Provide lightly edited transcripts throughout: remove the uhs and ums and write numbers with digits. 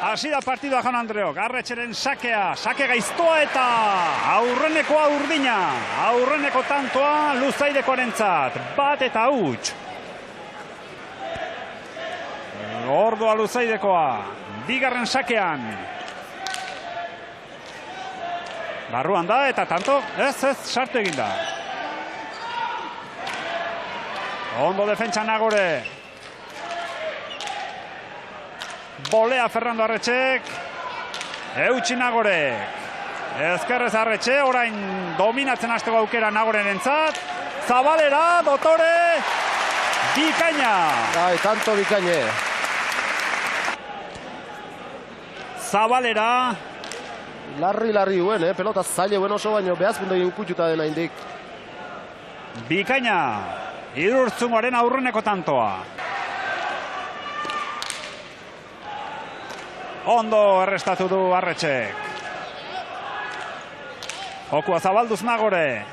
Hasi da partidua Jaun Andreok, Arretxeren sakea, sake gaiztoa eta aurrenekoa urdina. Aurreneko tantoa Luzaidekoarentzat, bat eta huts. Ordua Luzaidekoa, bigarren sakean. Barruan da eta tanto, ez, sartu eginda. Ondo defentsa Nagore. Bolea Fernando Arretxek. Eutsi Nagorek. Ezkerrez Arretxe, orain dominatzen hasteko aukera Nagorenentzat. Zabalera, Dotore. Bikaina. Bai, tanto bikaine. Zabalera. Larri duen, pelota zaile buen oso baino behazkunde inkututa dena indik. Bikaina. Irurtzungoaren aurreneko tantoa. Ondo errestatu du Arretxek. Jokua zabalduz Nagore.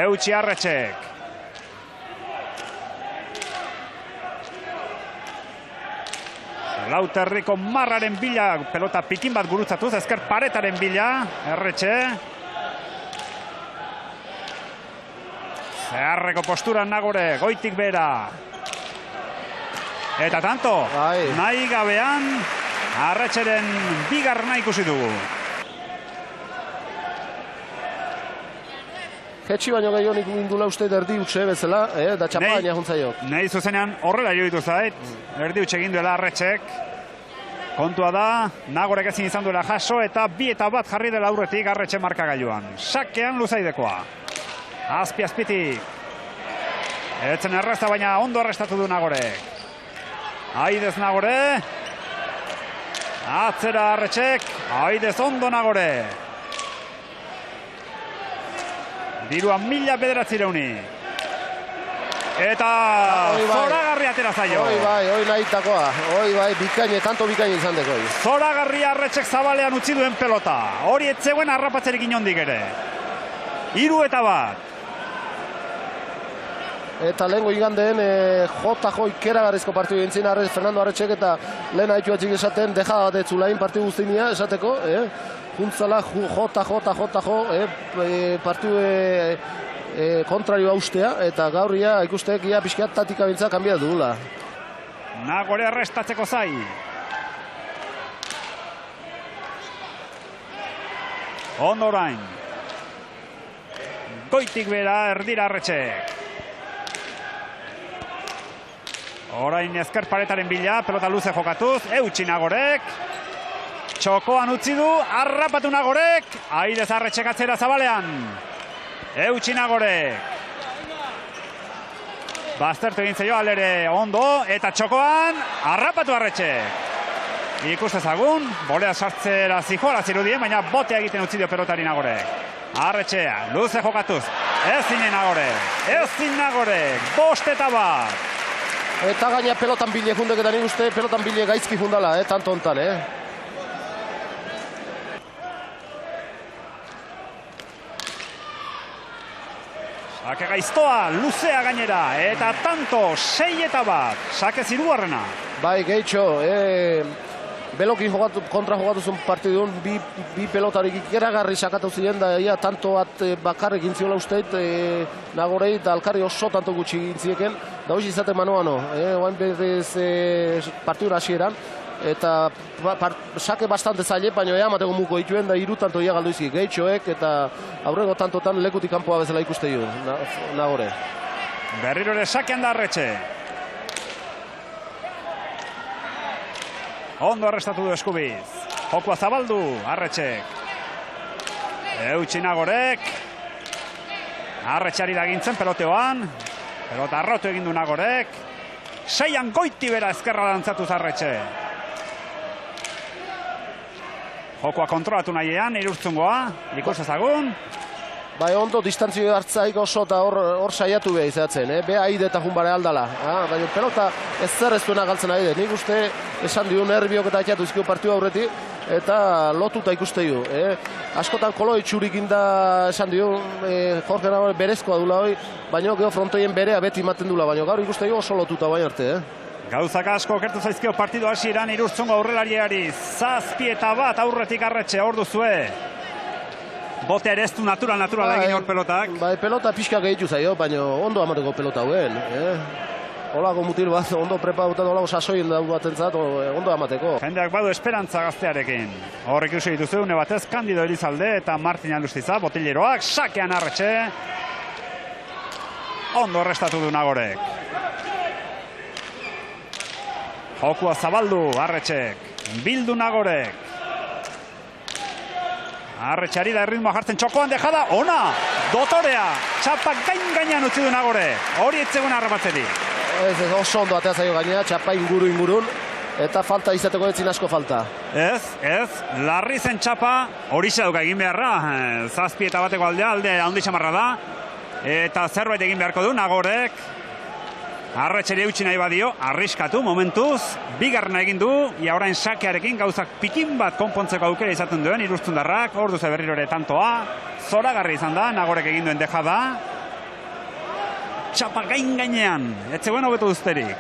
Eutsi Arretxek. Lauterriko marraren bila, pelota pikin bat gurutzatuz, ezker paretaren bila, Arretxe. Zeharreko posturan Nagore, goitik bera. Eta tanto, nahi gabean, Arretxeren bigarrena ikusi dugu. Jetxi baino gehiago nik indula uste erdi utxe bezala, da txapaina juntzaiok. Nahi zuzenean horrela joitu zait, erdi utxe egin duela Arretxek. Kontua da, Nagorek ezin izan duela jaso eta 2 eta 1 jarri dela aurretik Arretxe markagailuan. Sakean Luzaidekoa. Azpitik. Etzen errezta baina ondo arrestatu du Nagorek. Aidez Nagore. Atzera Arretxek. Aidez ondo Nagore. Dirua 1900. Eta zoragarri atera zaio. Hoi nahitakoa. Hoi bai, bikaine, tanto bikaine izan deko. Zoragarri Arretxek zabalean utzi duen pelota. Hori etzeuen harrapatzerik inondik ere. 3 eta 1. Eta lehenko igandeen jo ikeragarrizko partidu entzin Fernando Arretxek eta lehen haitu atxik esaten deja bat etzulain partidu guztinia esateko. Juntzala jo, partidu kontrario ustea eta gaurria ikusteek ia pixkat tatika bintza kanbiatu dugula. Nagore arrestatzeko zai. Ondo orain. Goitik bera erdira Arretxek. Orain ezker paretaren bila, pelota luze jokatuz, eutsi Nagorek. Txokoan utzi du, harrapatu Nagorek. Aidez Arretxek atzera zabalean. Eutsi Nagorek. Baztertu egin zeio alere ondo, eta txokoan, harrapatu Arretxek. Ikustezagun, bolea sartzera zijoara zirudien, baina botea egiten utzi dio pelotari Nagorek. Arretxea, luze jokatuz. Ezin Nagorek, 5 eta 1. Eta gaina pelotan bile jundek eta nik uste pelotan bile gaizki jundala, tanto ontan, Sake gaiztoa, luzea gainera, eta tanto, 6 eta 1, sake zirugarrena. Bai, gehitxo, Belokin kontra jogatu zuen partidun, bi pelotarik ikeragarri sakatu ziren, da ia tanto bat bakarrik intziola usteit, Nagorei eta Alkari oso tanto gutxi intzieken, da hoxe izaten mano-mano, oain berriz partidura hasieran, eta sake bastante zaile, baina ea mateko muko dituen, da 3 tanto ia galdu izik, gehitxoek, eta aurrego tantotan lekutik kanpoa bezala ikuste du, Nagore. Berriro ere sakean da Arretxe. Ondo arrestatu du Eskubiz. Jokua zabaldu, Arretxek. Eutsi Nagorek. Arretxari dagintzen peloteoan. Pelota arrotu egin du Nagorek. 6an goiti bera ezkerra dantzatuz Arretxe. Jokua kontrolatu nahiean, Irurtzungoa. Ikus ezagun. Bai, ondo distantzio hartzaik oso eta hor saiatu beha izatzen, beha aide eta junbare aldala. Baina pelota ez zer ez duena galtzen aide. Nik uste esan dio nerviok eta atxatu izkio partiu aurretik eta lotuta ikuste du. Askotan koloi txurik inda esan dio, Jorge Nagore berezkoa dula hoi, baina geho frontoien berea beti ematen dula, baina gaur ikuste du oso lotuta baina arte. Gauzak asko okertu zaizkio partidu hasieran Irurtzungo aurrelariari. 7-1 aurretik Arretxe, hor duzue. Bote ere ez du natural egin hor pelotak. Bai, pelota pixka gehitu zaio, baina ondo amateko pelota hauen. Olako mutil bat, ondo preparutan, olako sasoin da batentzat, ondo amateko. Jendeak badu esperantza gaztearekin. Hor ikusi dituzu, une batez, Kandido Elizalde eta Martin Alustiza, botileroak, sakean Arretxe. Ondo errestatu du Nagorek. Jokua zabaldu Arretxek. Bildu Nagorek. Arretxari da erritmoa jartzen txokoan dejada. Ona! Dotorea! Txapa gainean utzi du Nagore. Hori etzegun harrapatzerik. Ez oso ondo atea zaio gainea, txapa ingurun. Eta falta izateko etzin asko falta. Ez. Larri zen txapa. Hori dauka egin beharra. 7-1 aldea handi xamarra da. Eta zerbait egin beharko du Nagorek. Arretxeri eutxi nahi badio, arriskatu momentuz, bigarna egin du, ia orain sakearekin gauzak pikin bat konpontzeko aukera izaten duen Iruztundarrak, hor duze berriro ere tantoa, zoragarri izan da, Nagorek egin duen dejada. Txapa gainean, ez zegoen hobetu duzterik.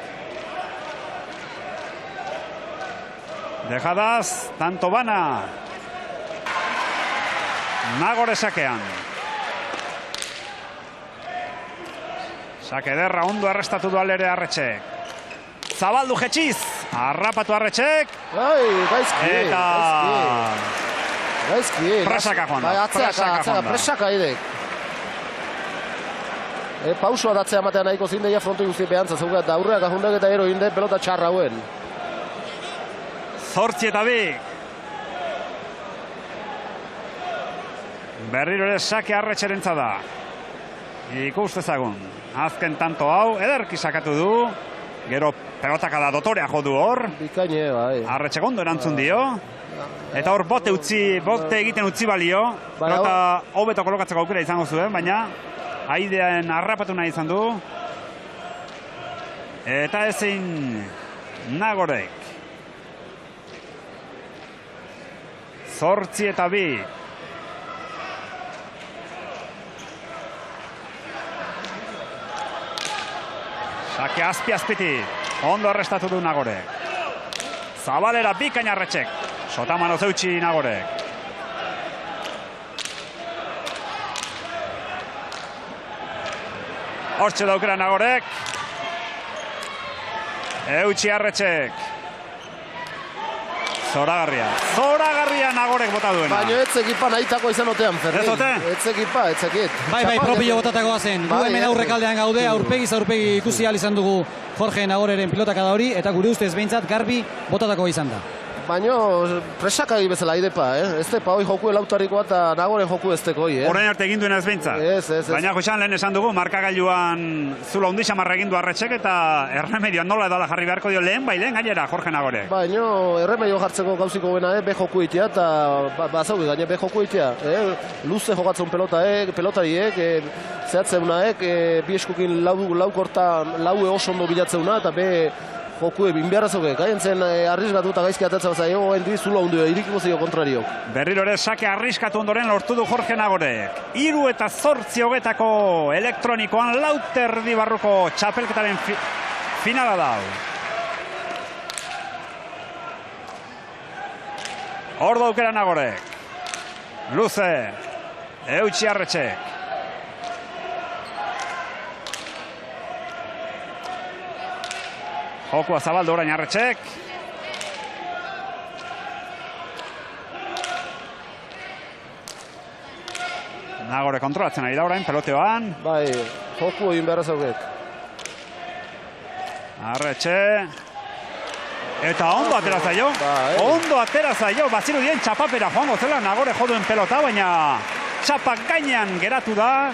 Dejadaz, tanto bana. Nagore sakean. Sake derra ondo arrestatu du alere Arretxek. Zabaldu jetxiz. Arrapatu Arretxek. Gaizki. Eta... Gaizki. Presaka joan da. Presaka idek. Pausua datzea matea nahiko zindeia frontu guzti behantza. Zaukat, da aurreak ahundak eta ero inde pelota txarra hauen. 8-2. Berriro ere sake Arretxerentza da. Ikustezagun. Azken tanto hau, ederki sakatu du. Gero pelotaka da Dotorea jo du hor. Bikaine, bai. Arretxek ondo erantzun dio. Eta hor bote egiten utzi balio. Pelota hobeto kolokatzeko aukera izango zuen, baina Aidean harrapatu nahi izan du. Eta ezin Nagorek. 8-2. Sake azpi-azpiti. Ondo arrestatu du Nagorek. Zabalera bikain Arretxek. Sotamano zeutxi Nagorek. Hortxe daukera Nagorek. Eutxi Arretxek. Zoragarria Nagorek bota duena. Baina etzekipa nahitako izan otean, Ferrin. Ez ote? Etzekipa. Bai, propio botatakoa zen. Gu hemen aurrekaldean gaude, aurpegi ikusi ahal izan dugu Jorge Nagoreren pilotakada da hori, eta gure ustez behintzat garbi botatakoa izan da. Baina presakagi bezala aidepa, ez tepa hoi joku elautarikoa eta Nagoren joku ez teko hoi, Orain arte egin duena ez behintzat. Ez. Baina Joxan lehen esan dugu, markagailuan zula hundi xamarra egin du Arretxek eta erremedioan nola edala jarri beharko dio lehen gainera Jorge Nagorek. Baina erremedio jartzeko gauziko bena, be joku itea eta bazaude gaine be joku itea. Luze jokatzen pelotariek, zehatzeunaek, bi eskukin lau oso ondo bilatzeuna eta be joku egin beharra zauke, gaientzen arriskatu eta gaizki atetza zaio, hendi zulo hundu irikiko zio kontrariok. Berriro ere sake arriskatu ondoren lortu du Jorge Nagorek. 3-8 elektronikoan 4 barruko txapelketaren finala da. Hor daukera Nagorek. Luze. Eutxi Arretxek. Jokua zabaldu orain Arretxek. Nagore kontrolatzen ari da orain, peloteoan. Bai, joku egin beharra zauket. Arretxe. Eta ondo atera zaio. Ondo atera zaio. Baziru dien txapapera joango zela Nagore joduen pelota, baina txapak gainean geratu da.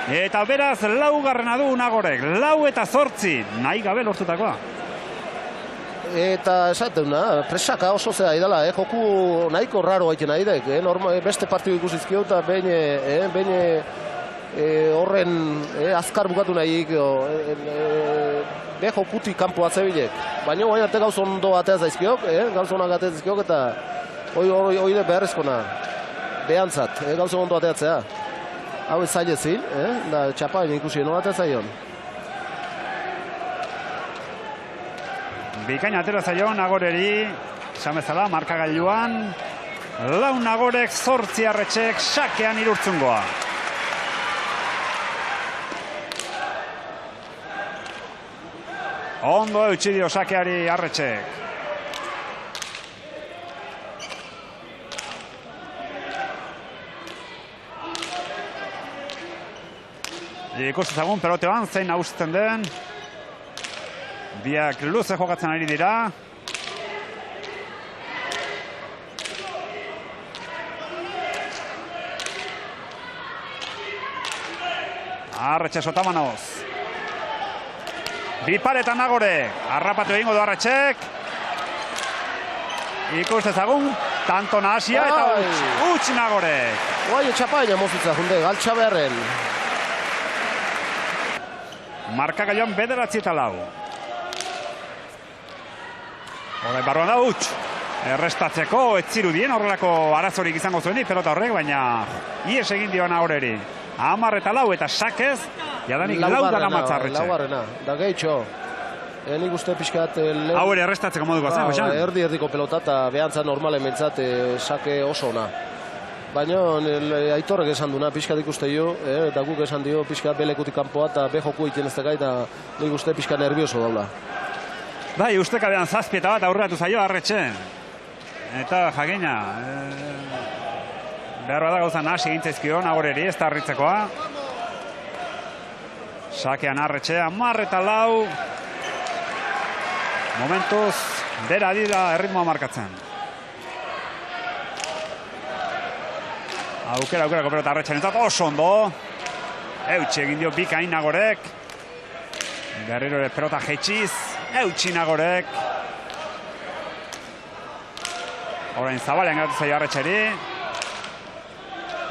Eta beraz, 4. du Nagorek. 4-8. Nahi gabe lortutakoa. Eta esateuna, presaka oso zea idala, joku nahiko raro haiten aidek, beste partidu ikusizkio eta behin horren azkar bukatu nahik, be jokutik kanpo atzebilek. Baina hori arte gauz ondo atea zaizkiok, gauz onak atea zaizkiok eta hori beharrezkona, behantzat, gauz ondo ateatzea. Hau ez zailezin, da txapain ikusi, no atea zaion. Bikaina atera zaio Nagoreri, esan bezala, markagailuan. Lau Nagorek, 8 Arretxek, sakean Irurtzungoa. Ondo eutxi dio sakeari Arretxek. Ikustezagun pelotean zein nagusitzen den. Biak luze jokatzen ari dira. Arretxe Sotamanoz. Biparetan Nagore. Harrapatu egingo du Arretxek. Ikustezagun tanto nahasia eta utx Nagorek. Guai etxapaina mozitza junde, galtxa beharren. Markagailuan 9-4. Horai barruan da utx. Errestatzeko ez zirudien horrelako arazorik izango zuenik pelota horrek, baina ies egin dio Nagoreri. 10-4 eta sakez, jadanik laudan amatza Arretxe. Laugarrena, da gehitxo. Nik uste pixkat... Hau ere errestatzeko moduko zen, Joxan? Erdi-erdiko pelota eta behantza normalen mentzat sake oso ona. Baina Aitorrek esan duna, pixkat ikuste jo, eta guk esan dio pixkat belekutik kanpoa eta be joku egiten ez eta nik uste pixkat nervioso daula. Bai, uste kabean 7 bat aurreratu zaio Arretxe. Eta jakina, behar bada gauza nahasi egintzaizkio Nagoreri, ez da harritzekoa. Sakean Arretxe, 10-4. Momentuz, bera dira erritmoa markatzen. Aukerako pelota Arretxen entzat, oso ondo. Eutxi egin dio bikain Nagorek. Berriro ere pelota jetxiz. Eutxi Nagorek. Orain zabalean geratu zaio Arretxeri.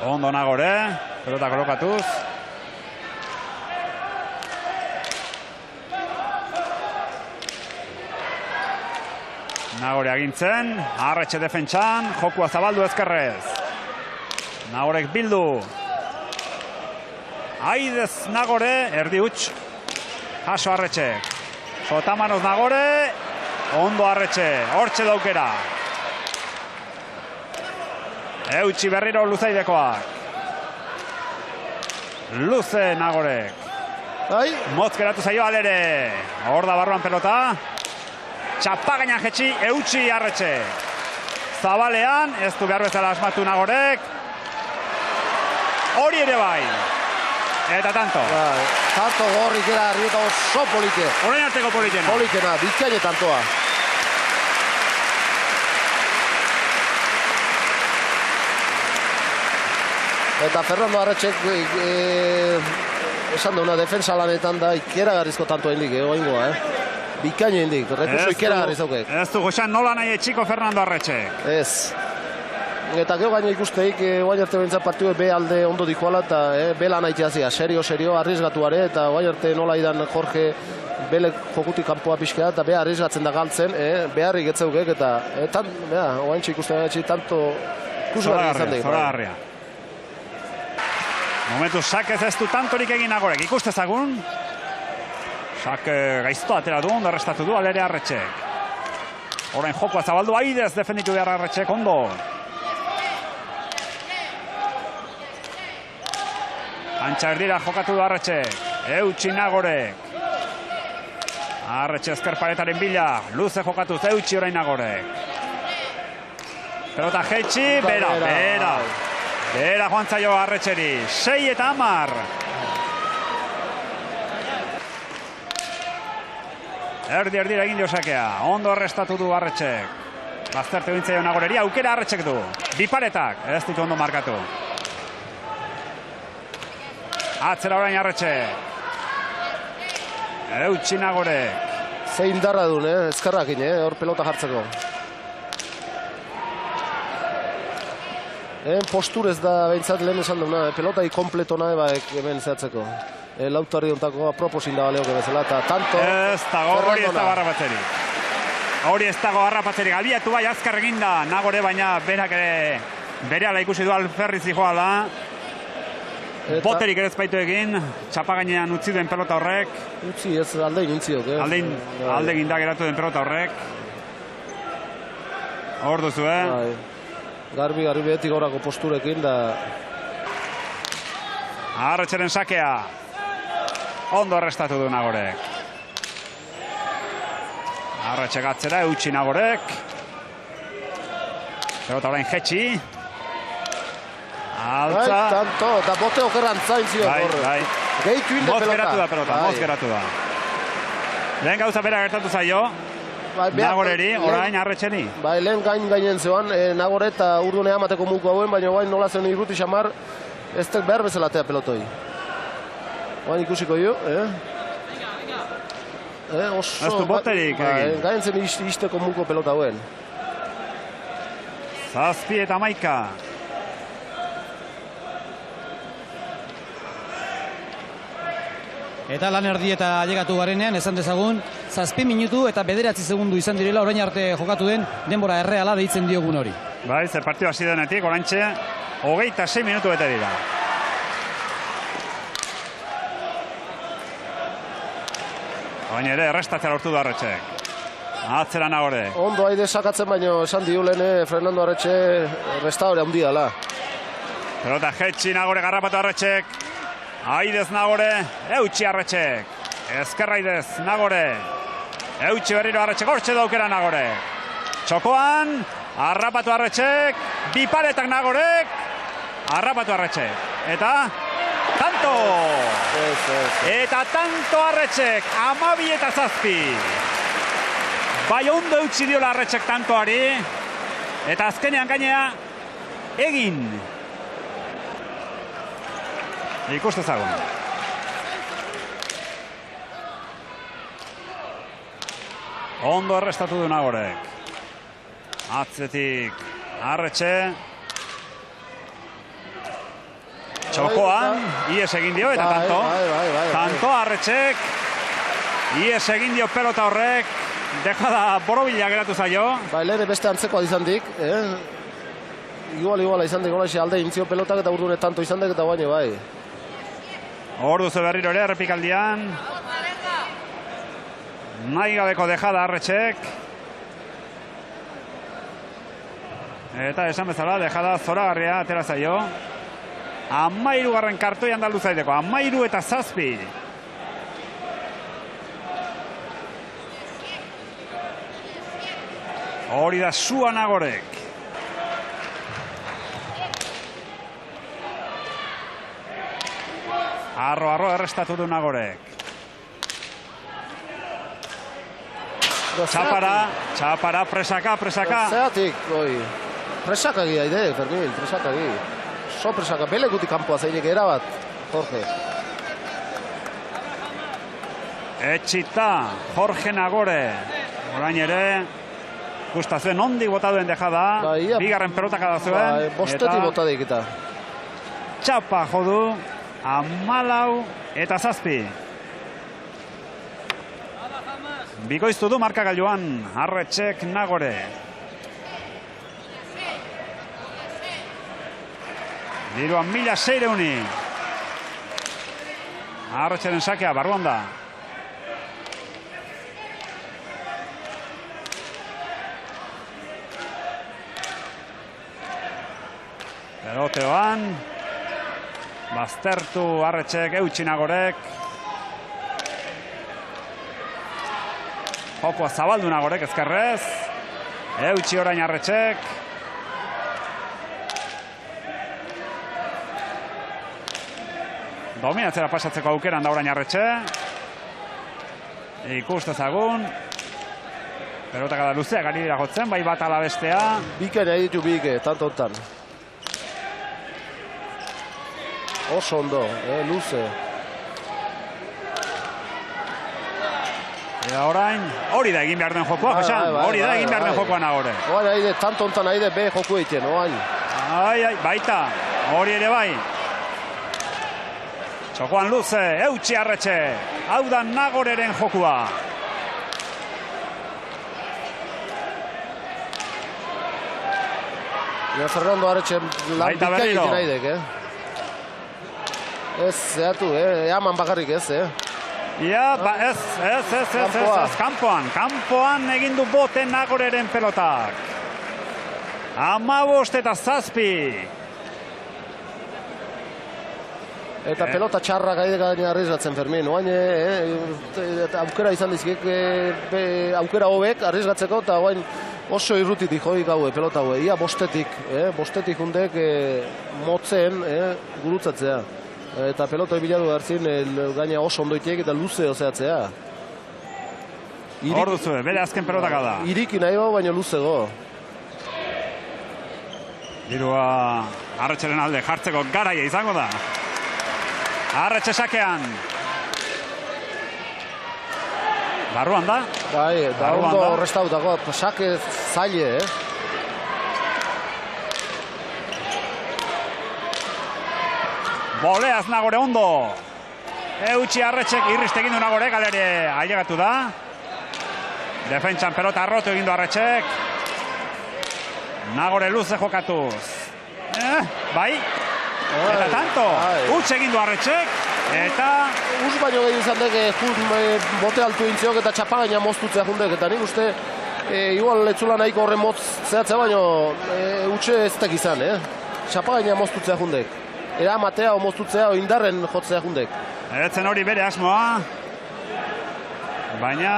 Ondo Nagore. Pelota kolokatuz. Nagore agintzen. Arretxe defentsan. Jokua zabaldu ezkerrez. Nagorek bildu. Aidez Nagore, erdi huts. Jaso Arretxek. Sotamanoz Nagore. Ondo Arretxe. Hortxe daukera. Eutxi berriro luzaidekoak. Luze Nagorek. Motz geratu zaio alere. Hor da barruan pelota. Txapagainan jetxi, eutxi Arretxe. Zabalean, ez du behar bezala asmatu Nagorek. Hori ere bai. Eta tanto. Tanto gorrik era arrieta oso polike. Orain arteko politena. Polikena, bizkaine tantoa. Eta Fernando Arretxek esan duena defensa lanetan da ikeragarrizko tanto hendik, oingoa, Bikaino hendik, rekurso ikeragarriz daukek. Ez du, Joxan, nola nahi etxiko Fernando Arretxek. Ez. Eta gero gaina ikusteik, guain arte behintzat partidu be alde ondo dikoala eta be lan haitiazia, serio, arriesgatuare, eta guain arte nola idan Jorge bele jokutik kanpoa pixkea, eta be arriesgatzen da galtzen, beharrik etzeukek, eta guain ikusten tanto kusgarri izan dugu. Zoragarria. Momentu sakez ez du tantorik egin Nagorek, ikustezagun. Sake gaizto atera du, ondo errestatu du, alere Arretxek. Orain jokoa zabaldu, aidez defenditu behar Arretxek, ondo. Antxa erdira jokatu du Arretxek. Eutxi Nagorek. Arretxe ezker paretaren bila. Luze jokatu eutxi orain Nagorek. Pelota jetxi, bera. Bera joan zaio Arretxeri. 6 eta 10. Erdira egin dio sakea. Ondo errestatu du Arretxek. Baztertu egin zaio Nagoreri. Aukera Arretxek du. Biparetak. Ez ditu ondo markatu. Atzera orain Arretxe. Eutxi Nagorek. Zein darra duen, ezkarrakin, hor pelota jartzeko. Posturez da behintzat lehen esan duena, pelota ikompletona hemen zehatzeko. Lautarri ontako aproposin da baleoke bezala, eta tanto... Ez dago, hori ez dago harrapatzerik. Hori ez dago harrapatzerik. Abiatu bai azkar eginda Nagore, baina berak ere berehala ikusi du alferriz joala. Boterik ere ez baitu egin, txapa gainean utzi den pelota horrek. Utzi ez aldein intziok, Aldein da geratu den pelota horrek. Hor duzu, Garbi behetik horako posturekin da... Arretxeren sakea. Ondo arrestatu du Nagorek. Arretxe gatzera, eutxi Nagorek. Pelota orain jetxi. Altza. Tanto, da bote okeran zaintzio. Bai. Gehitu hinde pelota. Moz geratu da. Lehen gauza bera gertatu zaio. Nagoreri, orain Arretxeni. Bai, lehen gainen zeoan, Nagore eta urdunea amateko muko hauen, baina guain nola zen irruti xamar, ez tek behar bezalatea pelotoi. Guain ikusiko jo, Ez du boterik egin. Gain zen izteko muko pelota hauen. 7 eta 11. Eta lan erdieta ailegatu garenean, esan dezagun, 7 minutu eta 9 segundu izan direla orain arte jokatu den denbora erreala deitzen diogun hori. Bai, ze partida hasi denetik, oraintxe, 26 minutu bete dira. Orain ere, errestatzea lortu du Arretxek. Atzera Nagore. Ondo haide sakatzen, baino esan diulen Fernando Arretxe restaure handia dela. Pelota jetxi Nagore, garrapatu Arretxek. Aidez Nagore, eutxi Arretxek. Ezkerra Aidez Nagore. Eutxi berriro Arretxek, hortxe daukera Nagore. Txokoan, harrapatu Arretxek. Biparetak Nagorek. Harrapatu Arretxek. Eta... Tanto! Eta tanto Arretxek, 12 eta 7. Bai ondo eutxi diola Arretxek tantoari. Eta azkenean gainea, egin. Ikustezagun. Ondo errestatu du Nagorek. Atzetik Arretxe. Txokoan, ies egin dio eta tanto. Tanto Arretxek. Ies egin dio pelota horrek. Dejada borobila geratu zaio. Bai, lehen beste antzekoa izan dik. Iguala izan dik, alde intzio pelotak eta urdune tanto izan dik eta baino bai. Hor duzu berriro ere, errepikaldian. Nahi gabeko dejada Arretxek. Eta esan bezala, dejada zoragarria atera zaio. 13. kartoian da luzaideko, 13 eta 7. Hori da sua Nagorek. Arro errestatu du Nagorek. Txapara, presaka. Zeatik, presaka gira ide, Fermín, presaka gira. So presaka, bele guti kanpoa zeinek erabat, Jorge. Etxita, Jorge Nagore. Orain ere, gustazuen ondik bota duen dejada. Bigarren pelotaka da zuen. Bostetik bota dik eta. Txapa jodu, 14 eta 7. Bikoiztu du markagailuan, Arretxek Nagore. Diruan 1600. Arretxeren sakea, barruan da. Peloteoan. Baztertu Arretxek, eutxi Nagorek. Jokoa zabaldu Nagorek ezkerrez. Eutxi orain Arretxek. Dominatzera pasatzeko aukeran da orain Arretxe. Ikustezagun. Pelotak da luzeak ari dira jotzen, bai bat ala bestea. Bike nahi ditu bike, tanto ontan. Oso ondo, luze. Eta orain, hori da egin behar den jokoa, Josan. Hori da egin behar den jokoa Nagore. Oain haide, tanto ontan haide, be joku egiten, oain. Baita, hori ere bai. Txokoan luze, eutxi Arretxe. Hau da Nagoreren jokua. Fernando Arretxe lan bikain egiten haidek, Ez, zehatu, eaman bakarrik ez, Ja, ba, ez, kanpoan egin du bote Nagoreren pelotak. 15-7. Eta pelota txarra gaine arriesgatzen Fermin. Oain, aukera izan dizkiek, aukera hobek arriesgatzeko, eta oain oso irrutitik joik haue, pelota haue. Ia bostetik hundek motzen gurutzatzea. Eta pelota bilatu hartzin gaina oso ondoitek eta luze ozeatzea. Hor duzu, bere azken pelotaka da. Iriki nahi baina luzego. Dirua Arretxeren alde jartzeko garaia izango da. Arretxe sakean. Barruan da? Bai, da ondo horrestautako, sake zaile, Boleaz Nagore ondo. Eutxi Arretxek irriste egin du Nagore, galere ailegatu da. Defentsan pelota arrotu egin du Arretxek. Nagore luze jokatuz. Bai. Eta tanto. Utx egin du Arretxek. Eta... Us baino gehi izan dek bote altu intziok eta txapagaina moztutzea jundek. Eta nik uste, igual letzula nahiko horren motz zehatzea baino utxe ez tek izan, Txapagaina moztutzea jundek. Era matea o moztutzea o indarren jotzea jundek. Eretzen hori bere asmoa. Baina...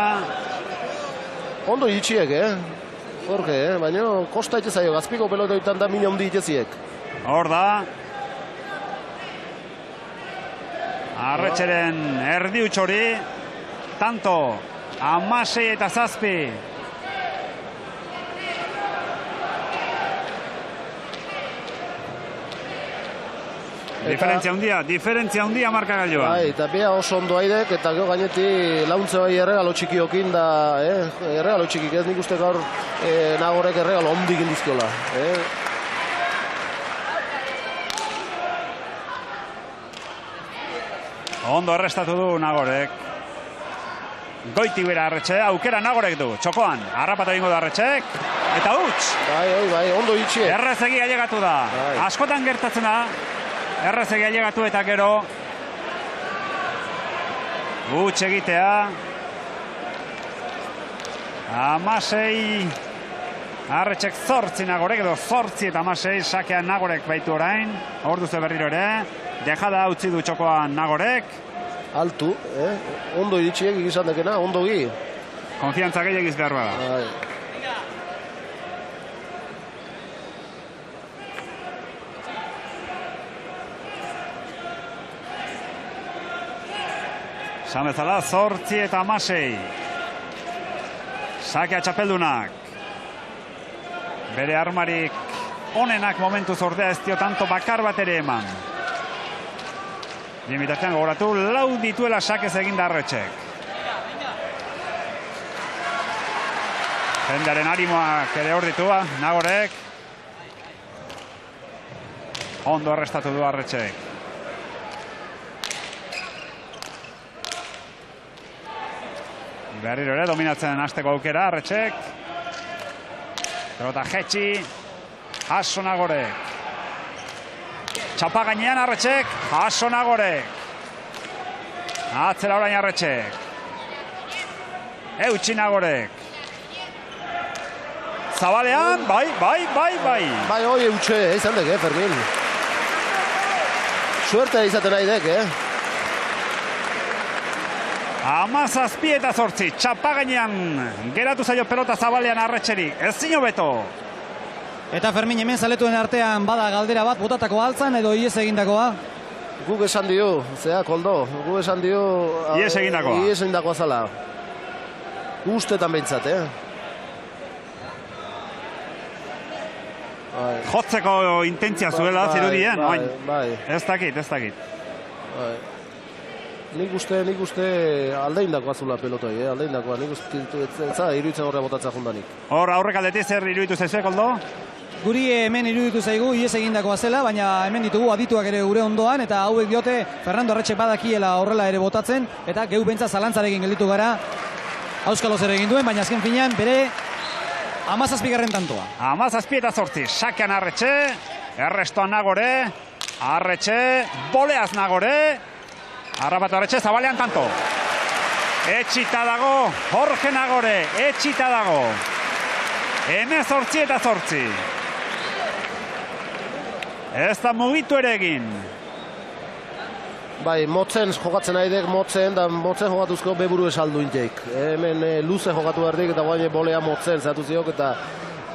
Ondo itxiek, Jorge, baina kosta itxezaio, gazpiko pelota ditan da mina hundi itxeziek. Hor da. Arretxeren erdi utxori. Tanto, 16-7. Diferentzia hundia marka gailua. Bai, eta bea oso ondo aidek, eta gero gaineti launtze bai erregalo txikiokin da, erregalo txikik ez, nik uste gaur Nagorek erregalo ondik indizkiola. Ondo errestatu du Nagorek. Goitik bera Arretxe, aukera Nagorek du, txokoan, harrapatu egingo da Arretxek, eta huts! Bai, ondo itxiek. Errezegi ailegatu da, askotan gertatzen da. Errezegi ailegatu eta gero huts egitea. 16 Arretxek 8 Nagorek edo 8 eta 16 sakean Nagorek baitu orain. Hor duzu berriro ere. Dejada utzi du txokoan Nagorek. Altu, ondo iritsiek egizan dekena, ondo gi. Konfiantza gehiagiz behar bada. Esan bezala, 8 eta 16. Sakea txapeldunak. Bere armarik onenak momentuz ordea ez dio tanto bakar bat ere eman. Limitatzen gogoratu, lau dituela sakez egin da Arretxek. Jendearen arimoak ere hor ditua, Nagorek. Ondo arrestatu du Arretxek. Berriro ere, dominatzen hasteko aukera, Arretxek. Pelota jetxi, jaso Nagorek. Txapa gainean Arretxek, jaso Nagorek. Atzera orain Arretxek. Eutxi Nagorek. Zabalean, bai. Bai, hoi eutxe, izan dek, Fermin. Suerte izaten nahi dek, 17 eta 8, txapa gainean. Geratu zaio pelota Zabalean Arretxeri, ez zino beto. Eta Fermin, hemen zaletuen artean bada galdera bat, botatako altzan edo ies egindakoa? Guk esan dio, Koldo, guk esan dio... Ies egindakoa. Ies egindakoa zala. Guztetan behintzat, Jotzeko intentzia zuela zirudien, bai. Ez dakit. Bai. Nik uste aldeindakoa zula pelotoi, aldeindakoa. Nik uste ez da iruditzen horre botatza jundanik. Hor aurrek aldetik zer iruditu zaizue, Koldo? Guri hemen iruditu zaigu ies egindakoa zela, baina hemen ditugu adituak ere gure ondoan, eta hauek diote Fernando Arretxek badakiela horrela ere botatzen, eta geu bentsa zalantzarekin gelditu gara Auskalo zer egin duen, baina azken finean bere 17. tantoa. 17 eta 8, sakean Arretxe, errestoan Nagore, Arretxe, boleaz Nagore. Harrapatu Arretxe, zabalean tanto. Etxita dago, Jorge Nagore, etxita dago. 18-8. Ez da mugitu ere egin. Bai, motzen jokatzen aidek, motzen jokatuzko beburu esaldu inteik. Hemen luze jokatu berdik eta guain bolea motzen zehatu ziok eta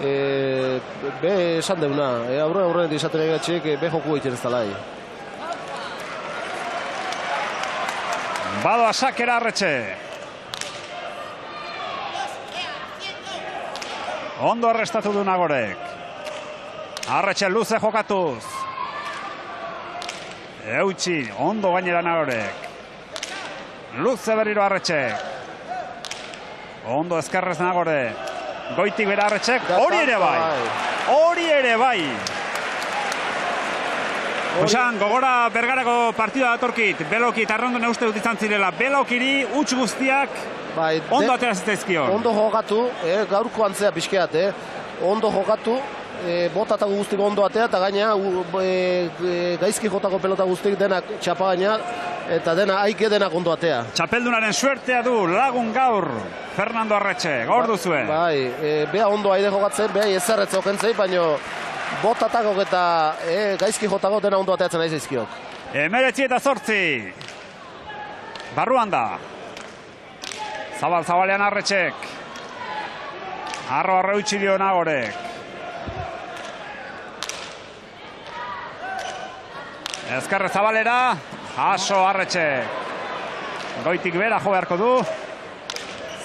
be esan deuna. Aurren izaten egatxik be joku egiten ez talai. Badoa sakera Arretxe. Ondo arrestatu du Nagorek. Arretxe luze jokatuz. Eutxi, ondo gainera Nagorek. Luze berriro Arretxek. Ondo ezkerrez Nagore. Goitik bera Arretxek. Hori ere bai. Hori ere bai. Osan, gogora Bergarako partida datorkit. Beloki eta Arrondo neuste dut izan zirela. Belokiri huts guztiak ondo atera zitzaizkion. Ondo jokatu, gaurko antzea pixkeat. Ondo jokatu. Botatako guztik ondo atea eta gaina gaizki jotako pelota guztik denak txapa gaina eta aike denak ondo atea. Txapeldunaren suertea du lagun gaur Fernando Arretxe, gaur duzue. Bai, beha ondo aide jokatzen, beha ezerretze okentzei, baino botatakok eta gaizki jotako dena ondo ateatzen nahi zaizkiok. 19-8. Barruan da. Zabalean Arretxek. Arro utzi dio Nagorek. Ezkerre Zabalera, Jaso Arretxe. Goitik bera jo beharko du.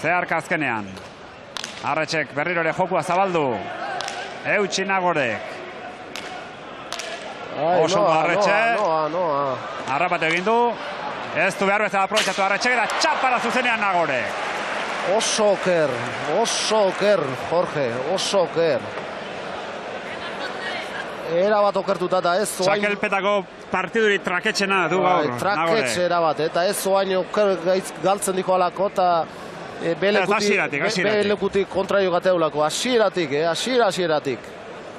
Zeharka azkenean. Arretxek berriro ere jokua zabaldu. Eutxi Nagorek. Oso Arretxe. Harrapatu egin du. Ez du behar bezala aprobetxatu Arretxek eta txapara zuzenean Nagorek. Oso oker, Jorge, oso oker. Era bat okertuta eta ez zoain... Txakelpetako partiduri traketxena du gaur. Traketxe era bat, eta ez zoain oker galtzen diko alako eta belekutik kontraio gateulako. Asieratik.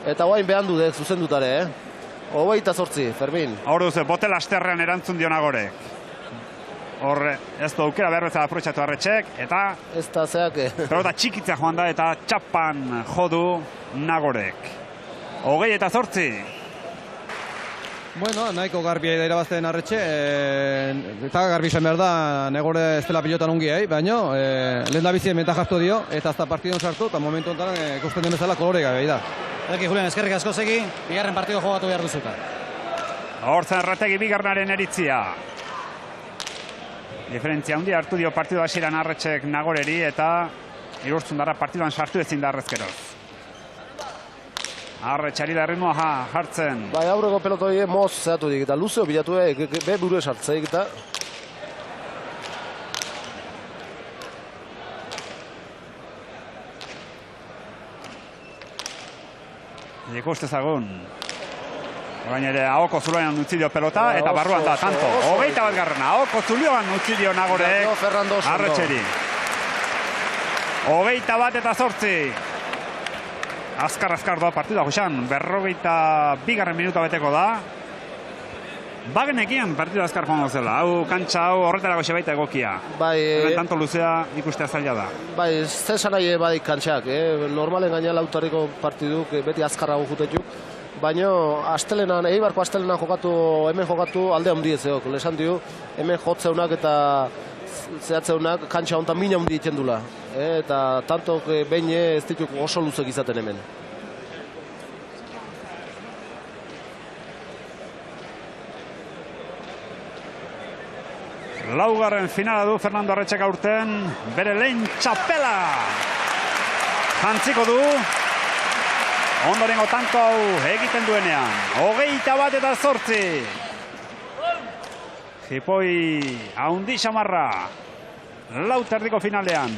Eta guain behan du zuzendutare, 28, Fermin. Hor duzu, bote lasterrean erantzun dio Nagorek. Horre, ez du aukera behar bezala aprobetxatu Arretxek, eta... Ez da zeake. Pelota txikitzea joan da eta txapan jodu Nagorek. 28. Bueno, nahiko garbi da irabazten Arretxe, eta garbi izan behar da, Nagore ez dela pilotan ongi, baina lehen da bizien menta jartu dio, eta azta partidon sartu, eta momentu honetan ikusten den bezala kolore gabe da. Eki, Julian, eskerrik asko segi, bigarren partido jogatu behar duzuta. Hortzen Erretegi bigarrenaren eritzia. Diferentzia handia hartu dio partidu hasieran Arretxek Nagoreri, eta irurtzun dara partiduan sartu ezin da arrezkeroz. Arretxari da ritmoa jartzen. Bai, aurreko pelotoi moz zehatu dik, eta luzeo bilatu be buru esartzeik eta... Ikustezagun. Orain ere ahoko zuloan utzi dio pelota, eta barruan da, tanto. 21 garrena, ahoko zuloan utzi dio Nagorek Arretxeri. 21-8. Azkar doa partida, Josan, 42 minuta beteko da. Bagenekien partida azkar joan zela. Hau kantxa hau horretarako baita egokia. Bai, tanto luzea ikustea zaila da. Bai, zesan nahi bai kantxak. Normalen gaina lautarriko partiduk beti azkarrago jutetuk. Baina astelenan, Eibarko astelenan hemen jokatu alde handi zeok. Lesan dio, hemen jotzeunak eta zehatzeunak kantxa honetan mina handi iten dula. Eta tantok behin ez dituk oso luzek izaten hemen. Laugarren finala du Fernando Arretxek aurten, bere lehen txapela jantziko du. Ondorengo tanko hau egiten duenean. 21-8. Jipoi haundi xamarra. Lauterdiko finalean.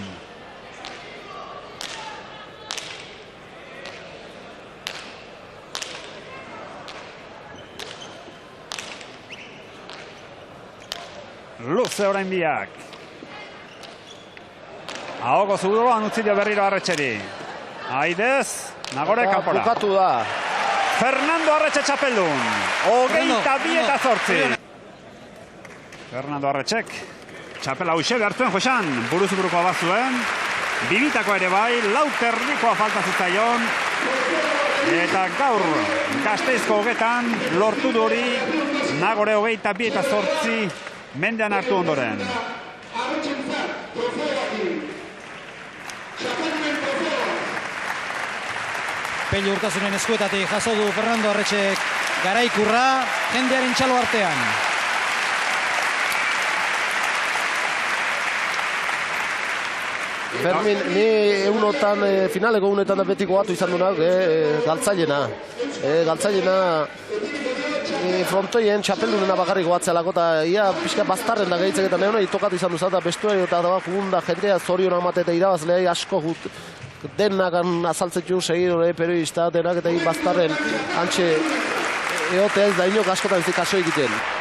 Luze orain biak. Ahoko zuduroan utzi dio berriro Arretxeri. Aidez, Nagore kanpora. Bukatu da. Fernando Arretxe txapeldun. 22-8. Fernando Arretxek txapela hause behartzen joxan. Buruz burukoa bazuen. Bibitako ere bai, lauterdikoa falta zitzaion. Eta gaur Gasteizko hogetan lortu du hori Nagore 22-8 mendean hartu ondoren. Pello Urtasunen eskuetatik jaso du Fernando Arretxek garaikurra jendearen txalo artean. Fermin, ni eunotan, finaleko unetan betiko batu izan dunak, galtzailena. Galtzailena frontoien txapeldunena bakarriko batzelako, eta ia pixka bastarren da gehitzek eta neona itokatu izan duzat, eta bestuari eta gunda jendea zorion amate eta irabazlea asko denakan azaltzetu segidore, periodista, denak eta bastarren antxe eote ez da inok askotan ez kaso egiten.